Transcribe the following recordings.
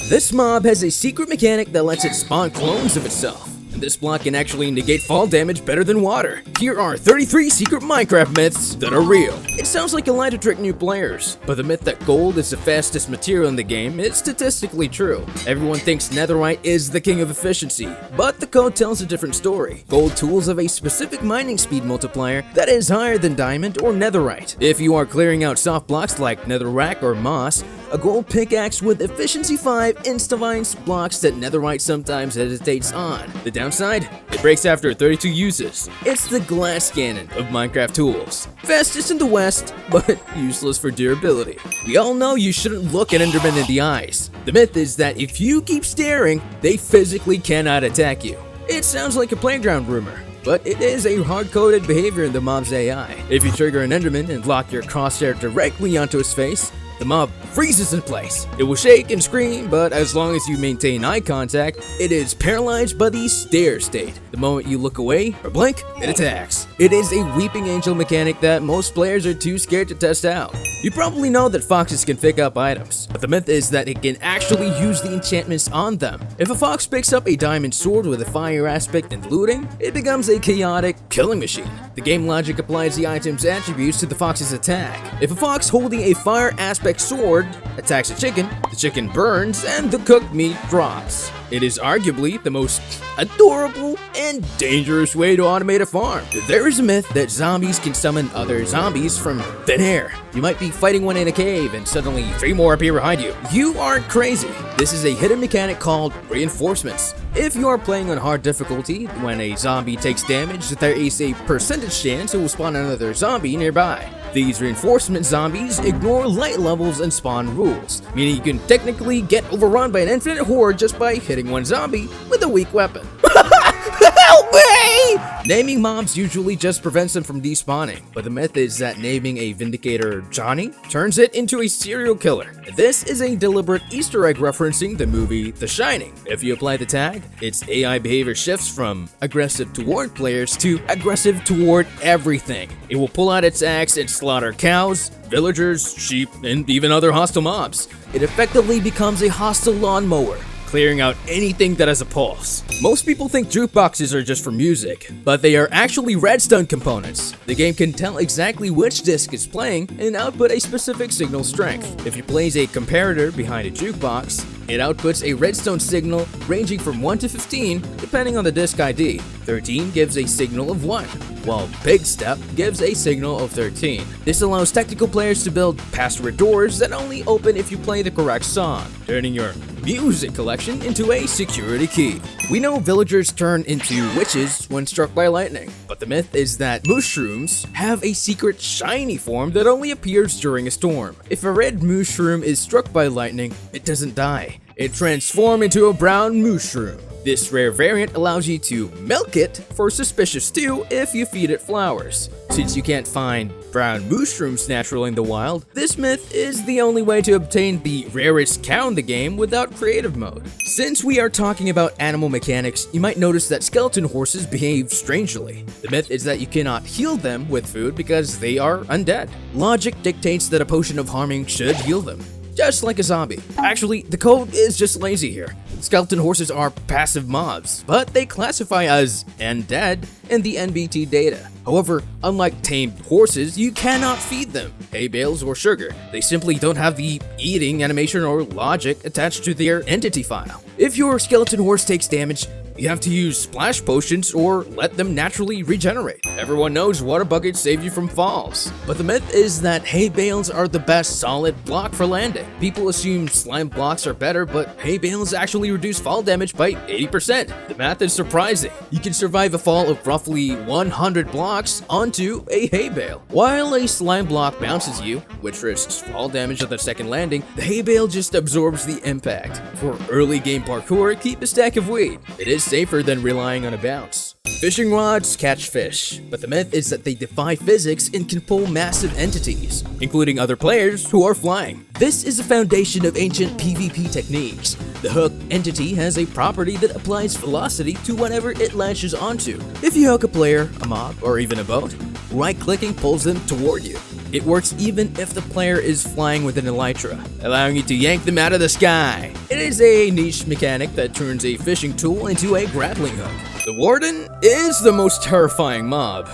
This mob has a secret mechanic that lets it spawn clones of itself. And this block can actually negate fall damage better than water. Here are 33 secret Minecraft myths that are real. It sounds like a lie to trick new players, but the myth that gold is the fastest material in the game is statistically true. Everyone thinks netherite is the king of efficiency, but the code tells a different story. Gold tools have a specific mining speed multiplier that is higher than diamond or netherite. If you are clearing out soft blocks like netherrack or moss, a gold pickaxe with efficiency 5 insta-vines blocks that netherite sometimes hesitates on. The downside? It breaks after 32 uses. It's the glass cannon of Minecraft tools. Fastest in the west, but useless for durability. We all know you shouldn't look at Endermen in the eyes. The myth is that if you keep staring, they physically cannot attack you. It sounds like a playground rumor, but it is a hard-coded behavior in the mob's AI. If you trigger an Enderman and lock your crosshair directly onto his face, the mob freezes in place. It will shake and scream, but as long as you maintain eye contact, it is paralyzed by the stare state. The moment you look away or blink, it attacks. It is a weeping angel mechanic that most players are too scared to test out. You probably know that foxes can pick up items, but the myth is that it can actually use the enchantments on them. If a fox picks up a diamond sword with a fire aspect and looting, it becomes a chaotic killing machine. The game logic applies the item's attributes to the fox's attack. If a fox holding a fire aspect sword attacks a chicken, the chicken burns and the cooked meat drops. It is arguably the most adorable and dangerous way to automate a farm. There is a myth that zombies can summon other zombies from thin air. You might be fighting one in a cave and suddenly 3 more appear behind you. You aren't crazy. This is a hidden mechanic called reinforcements. If you are playing on hard difficulty, when a zombie takes damage, there is a percentage chance it will spawn another zombie nearby. These reinforcement zombies ignore light levels and spawn rules, meaning you can technically get overrun by an infinite horde just by hitting one zombie with a weak weapon. Help me! Naming mobs usually just prevents them from despawning, but the myth is that naming a Vindicator Johnny turns it into a serial killer. This is a deliberate Easter egg referencing the movie The Shining. If you apply the tag, its AI behavior shifts from aggressive toward players to aggressive toward everything. It will pull out its axe and slaughter cows, villagers, sheep, and even other hostile mobs. It effectively becomes a hostile lawnmower, clearing out anything that has a pulse. Most people think jukeboxes are just for music, but they are actually redstone components. The game can tell exactly which disc is playing and output a specific signal strength. If you place a comparator behind a jukebox, it outputs a redstone signal ranging from 1 to 15 depending on the disc ID. 13 gives a signal of 1, while Big Step gives a signal of 13. This allows technical players to build password doors that only open if you play the correct song, turning your music collection into a security key. We know villagers turn into witches when struck by lightning, but the myth is that mushrooms have a secret shiny form that only appears during a storm. If a red mushroom is struck by lightning, it doesn't die. It transforms into a brown mushroom. This rare variant allows you to milk it for suspicious stew if you feed it flowers. Since you can't find brown mushrooms naturally in the wild, this myth is the only way to obtain the rarest cow in the game without creative mode. Since we are talking about animal mechanics, you might notice that skeleton horses behave strangely. The myth is that you cannot heal them with food because they are undead. Logic dictates that a potion of harming should heal them, just like a zombie. Actually, the code is just lazy here. Skeleton horses are passive mobs, but they classify as undead in the NBT data. However, unlike tamed horses, you cannot feed them hay bales or sugar. They simply don't have the eating animation or logic attached to their entity file. If your skeleton horse takes damage, you have to use splash potions or let them naturally regenerate. Everyone knows water buckets save you from falls, but the myth is that hay bales are the best solid block for landing. People assume slime blocks are better, but hay bales actually reduce fall damage by 80%. The math is surprising. You can survive a fall of roughly 100 blocks onto a hay bale. While a slime block bounces you, which risks fall damage at the second landing, the hay bale just absorbs the impact. For early game parkour, keep a stack of weed. It is safer than relying on a bounce. Fishing rods catch fish, but the myth is that they defy physics and can pull massive entities, including other players who are flying. This is the foundation of ancient PvP techniques. The hook entity has a property that applies velocity to whatever it latches onto. If you hook a player, a mob, or even a boat, right-clicking pulls them toward you. It works even if the player is flying with an elytra, allowing you to yank them out of the sky. It is a niche mechanic that turns a fishing tool into a grappling hook. The Warden is the most terrifying mob.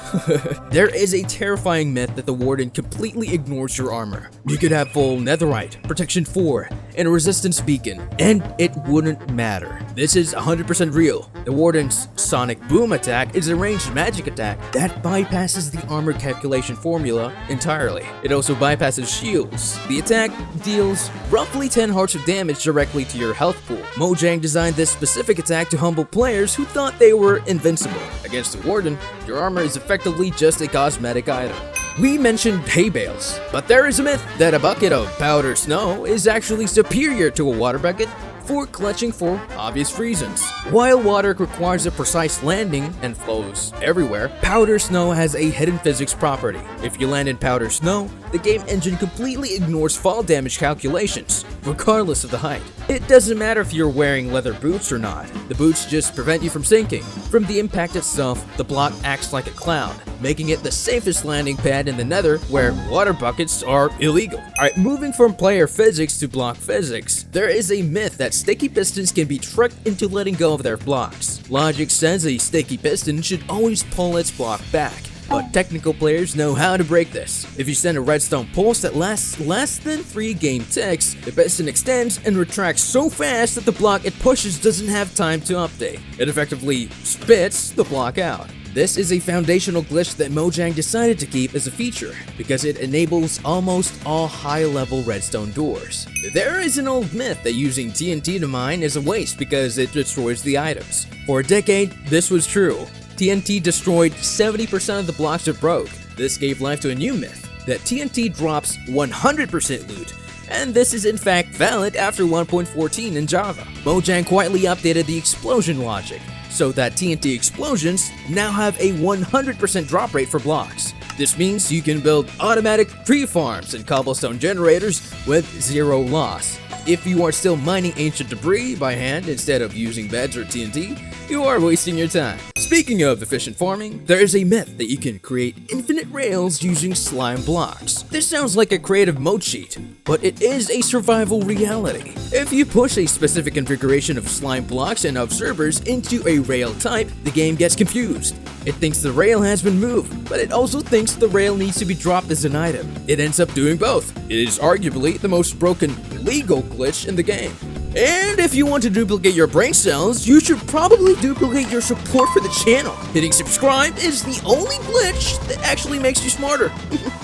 There is a terrifying myth that the Warden completely ignores your armor. You could have full netherite, protection 4, and a resistance beacon, and it wouldn't matter. This is 100% real. The Warden's Sonic Boom attack is a ranged magic attack that bypasses the armor calculation formula entirely. It also bypasses shields. The attack deals roughly 10 hearts of damage directly to your health pool. Mojang designed this specific attack to humble players who thought they were invincible. Against the Warden, your armor is effectively just a cosmetic item. We mentioned hay bales, but there is a myth that a bucket of powder snow is actually superior to a water bucket for clutching for obvious reasons. While water requires a precise landing and flows everywhere, powder snow has a hidden physics property. If you land in powder snow, the game engine completely ignores fall damage calculations, regardless of the height. It doesn't matter if you're wearing leather boots or not, the boots just prevent you from sinking. From the impact itself, the block acts like a cloud, making it the safest landing pad in the nether where water buckets are illegal. Alright, moving from player physics to block physics, there is a myth that sticky pistons can be tricked into letting go of their blocks. Logic says a sticky piston should always pull its block back, but technical players know how to break this. If you send a redstone pulse that lasts less than 3 game ticks, the piston extends and retracts so fast that the block it pushes doesn't have time to update. It effectively spits the block out. This is a foundational glitch that Mojang decided to keep as a feature because it enables almost all high-level redstone doors. There is an old myth that using TNT to mine is a waste because it destroys the items. For a decade, this was true. TNT destroyed 70% of the blocks it broke. This gave life to a new myth, that TNT drops 100% loot, and this is in fact valid after 1.14 in Java. Mojang quietly updated the explosion logic, so that TNT explosions now have a 100% drop rate for blocks. This means you can build automatic tree farms and cobblestone generators with 0 loss. If you are still mining ancient debris by hand instead of using beds or TNT, you are wasting your time. Speaking of efficient farming, there is a myth that you can create infinite rails using slime blocks. This sounds like a creative mode cheat, but it is a survival reality. If you push a specific configuration of slime blocks and observers into a rail type, the game gets confused. It thinks the rail has been moved, but it also thinks the rail needs to be dropped as an item. It ends up doing both. It is arguably the most broken legal glitch in the game. And if you want to duplicate your brain cells, you should probably duplicate your support for the channel. Hitting subscribe is the only glitch that actually makes you smarter.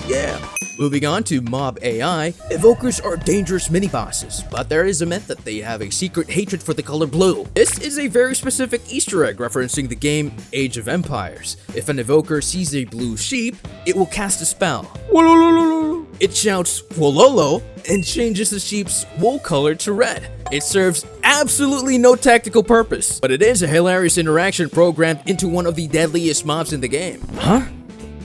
Yeah. Moving on to Mob AI, evokers are dangerous mini-bosses, but there is a myth that they have a secret hatred for the color blue. This is a very specific Easter egg referencing the game Age of Empires. If an evoker sees a blue sheep, it will cast a spell. It shouts Wololo and changes the sheep's wool color to red. It serves absolutely no tactical purpose, but it is a hilarious interaction programmed into one of the deadliest mobs in the game. Huh?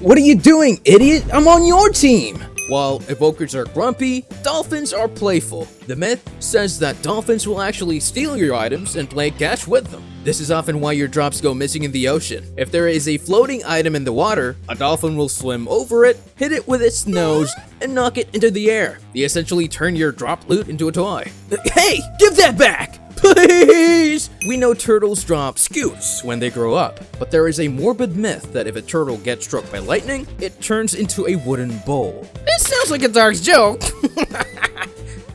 What are you doing, idiot? I'm on your team! While evokers are grumpy, dolphins are playful. The myth says that dolphins will actually steal your items and play catch with them. This is often why your drops go missing in the ocean. If there is a floating item in the water, a dolphin will swim over it, hit it with its nose, and knock it into the air. They essentially turn your drop loot into a toy. Hey, give that back! Please! We know turtles drop scoots when they grow up, but there is a morbid myth that if a turtle gets struck by lightning, it turns into a wooden bowl. This sounds like a dark joke,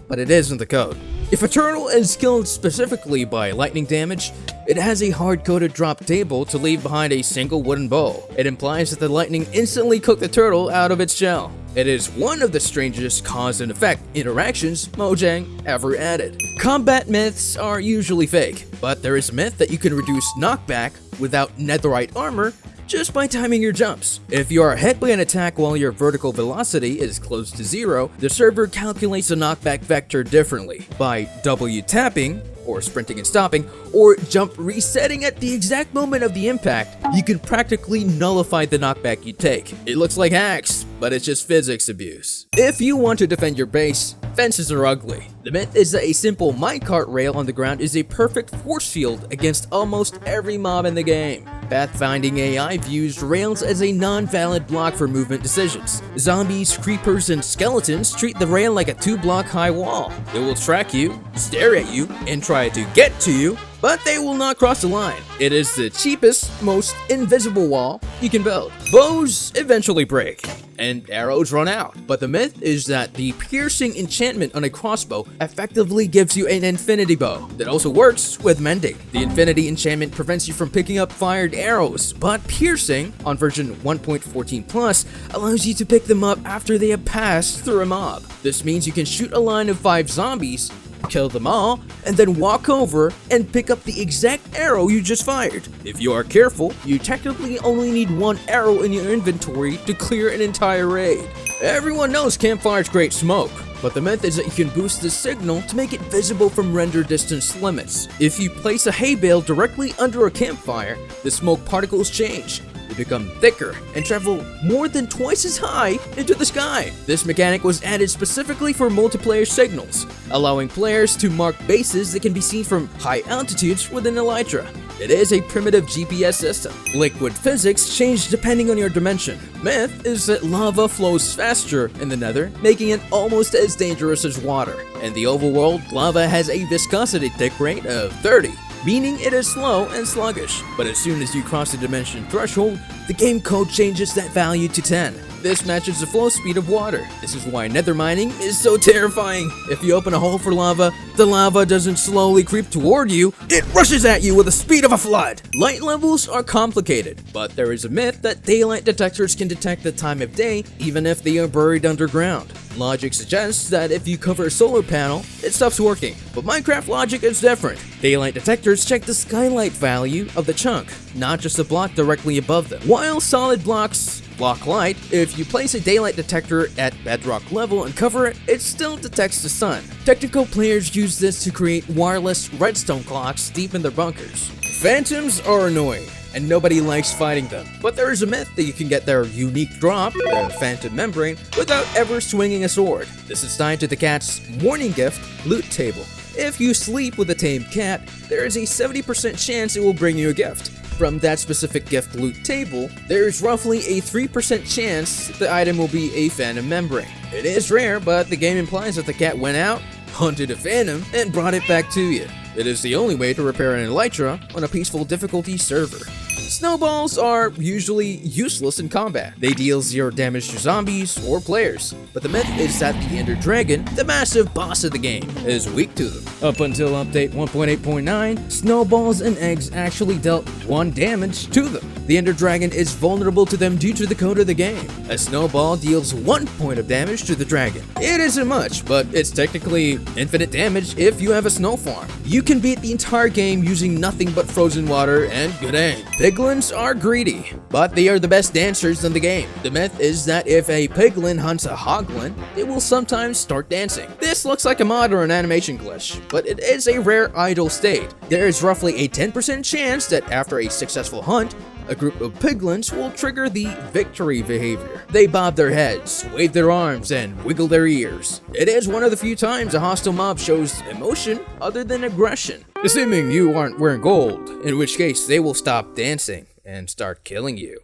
but it is in the code. If a turtle is killed specifically by lightning damage, it has a hard-coded drop table to leave behind a single wooden bowl. It implies that the lightning instantly cooked the turtle out of its shell. It is one of the strangest cause and effect interactions Mojang ever added. Combat myths are usually fake, but there is a myth that you can reduce knockback without netherite armor just by timing your jumps. If you are hit by an attack while your vertical velocity is close to 0, the server calculates the knockback vector differently by W tapping, or sprinting and stopping, or jump resetting at the exact moment of the impact. You can practically nullify the knockback you take. It looks like hacks, but it's just physics abuse. If you want to defend your base, fences are ugly. The myth is that a simple minecart rail on the ground is a perfect force field against almost every mob in the game. Pathfinding AI views rails as a non-valid block for movement decisions. Zombies, creepers, and skeletons treat the rail like a 2-block high wall. It will track you, stare at you, and try to get to you, but they will not cross the line. It is the cheapest, most invisible wall you can build. Bows eventually break, and arrows run out, but the myth is that the piercing enchantment on a crossbow effectively gives you an infinity bow that also works with mending. The infinity enchantment prevents you from picking up fired arrows, but piercing on version 1.14 plus allows you to pick them up after they have passed through a mob. This means you can shoot a line of 5 zombies, kill them all, and then walk over and pick up the exact arrow you just fired. If you are careful, you technically only need 1 arrow in your inventory to clear an entire raid. Everyone knows campfires create smoke, but the myth is that you can boost the signal to make it visible from render distance limits. If you place a hay bale directly under a campfire, the smoke particles change. They become thicker and travel more than twice as high into the sky. This mechanic was added specifically for multiplayer signals, allowing players to mark bases that can be seen from high altitudes with an elytra. It is a primitive GPS system. Liquid physics change depending on your dimension. Myth is that lava flows faster in the nether, making it almost as dangerous as water. In the overworld, lava has a viscosity tick rate of 30. Meaning it is slow and sluggish, but as soon as you cross the dimension threshold, the game code changes that value to 10. This matches the flow speed of water. This is why nether mining is so terrifying. If you open a hole for lava, the lava doesn't slowly creep toward you, it rushes at you with the speed of a flood. Light levels are complicated, but there is a myth that daylight detectors can detect the time of day even if they are buried underground. Logic suggests that if you cover a solar panel, it stops working, but Minecraft logic is different. Daylight detectors check the skylight value of the chunk, not just the block directly above them. While solid blocks block light, if you place a daylight detector at bedrock level and cover it, it still detects the sun. Technical players use this to create wireless redstone clocks deep in their bunkers. Phantoms are annoying, and nobody likes fighting them, but there is a myth that you can get their unique drop, the Phantom Membrane, without ever swinging a sword. This is tied to the cat's morning gift, Loot Table. If you sleep with a tamed cat, there is a 70% chance it will bring you a gift. From that specific gift loot table, there is roughly a 3% chance the item will be a Phantom Membrane. It is rare, but the game implies that the cat went out, hunted a phantom, and brought it back to you. It is the only way to repair an elytra on a peaceful difficulty server. Snowballs are usually useless in combat. They deal 0 damage to zombies or players, but the myth is that the Ender Dragon, the massive boss of the game, is weak to them. Up until update 1.8.9, snowballs and eggs actually dealt 1 damage to them. The Ender Dragon is vulnerable to them due to the code of the game. A snowball deals 1 point of damage to the dragon. It isn't much, but it's technically infinite damage if you have a snow farm. You can beat the entire game using nothing but frozen water and good aim. Piglins are greedy, but they are the best dancers in the game. The myth is that if a piglin hunts a hoglin, it will sometimes start dancing. This looks like a mod or an animation glitch, but it is a rare idle state. There is roughly a 10% chance that after a successful hunt, a group of piglins will trigger the victory behavior. They bob their heads, wave their arms, and wiggle their ears. It is one of the few times a hostile mob shows emotion other than aggression. Assuming you aren't wearing gold, in which case they will stop dancing and start killing you.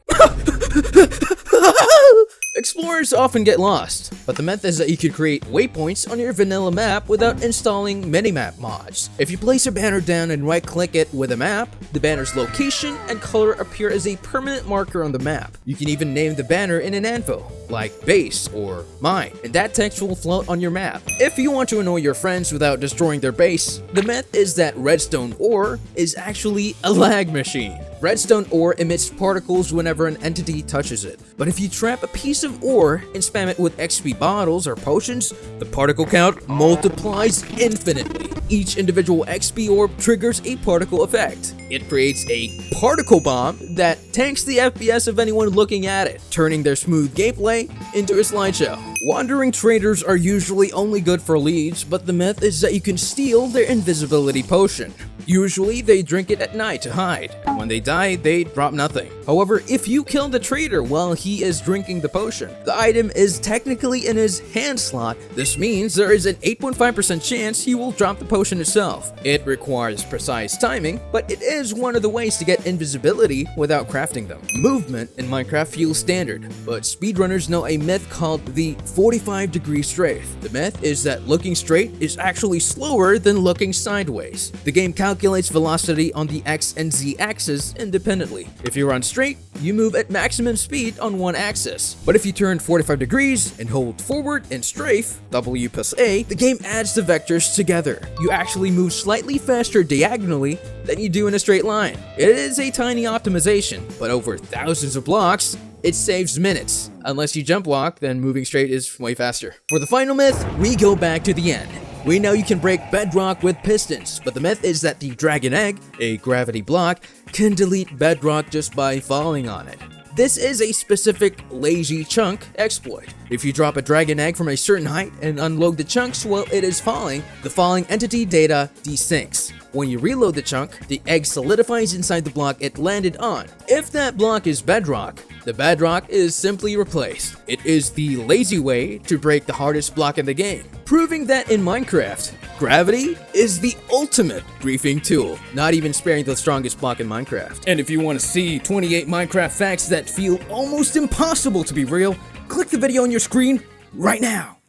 Explorers often get lost, but the myth is that you can create waypoints on your vanilla map without installing minimap mods. If you place a banner down and right-click it with a map, the banner's location and color appear as a permanent marker on the map. You can even name the banner in an anvil, like base or mine, and that text will float on your map. If you want to annoy your friends without destroying their base, the myth is that redstone ore is actually a lag machine. Redstone ore emits particles whenever an entity touches it, but if you trap a piece of ore and spam it with XP bottles or potions, the particle count multiplies infinitely. Each individual XP orb triggers a particle effect. It creates a particle bomb that tanks the FPS of anyone looking at it, turning their smooth gameplay into a slideshow. Wandering traders are usually only good for leads, but the myth is that you can steal their invisibility potion. Usually, they drink it at night to hide. When they die, they drop nothing. However, if you kill the trader while he is drinking the potion, the item is technically in his hand slot. This means there is an 8.5% chance he will drop the potion itself. It requires precise timing, but it is one of the ways to get invisibility without crafting them. Movement in Minecraft feels standard, but speedrunners know a myth called the 45-degree strafe. The myth is that looking straight is actually slower than looking sideways. The game calculates velocity on the X and Z axis independently. If you run straight, you move at maximum speed on one axis. But if you turn 45 degrees and hold forward and strafe, W plus A, the game adds the vectors together. You actually move slightly faster diagonally than you do in a straight line. It is a tiny optimization, but over thousands of blocks, it saves minutes. Unless you jump walk, then moving straight is way faster. For the final myth, we go back to the end. We know you can break bedrock with pistons, but the myth is that the dragon egg, a gravity block, can delete bedrock just by falling on it. This is a specific lazy chunk exploit. If you drop a dragon egg from a certain height and unload the chunks while it is falling, the falling entity data desyncs. When you reload the chunk, the egg solidifies inside the block it landed on. If that block is bedrock, the bedrock is simply replaced. It is the lazy way to break the hardest block in the game, proving that in Minecraft, gravity is the ultimate griefing tool, not even sparing the strongest block in Minecraft. And if you want to see 28 Minecraft facts that feel almost impossible to be real, click the video on your screen right now.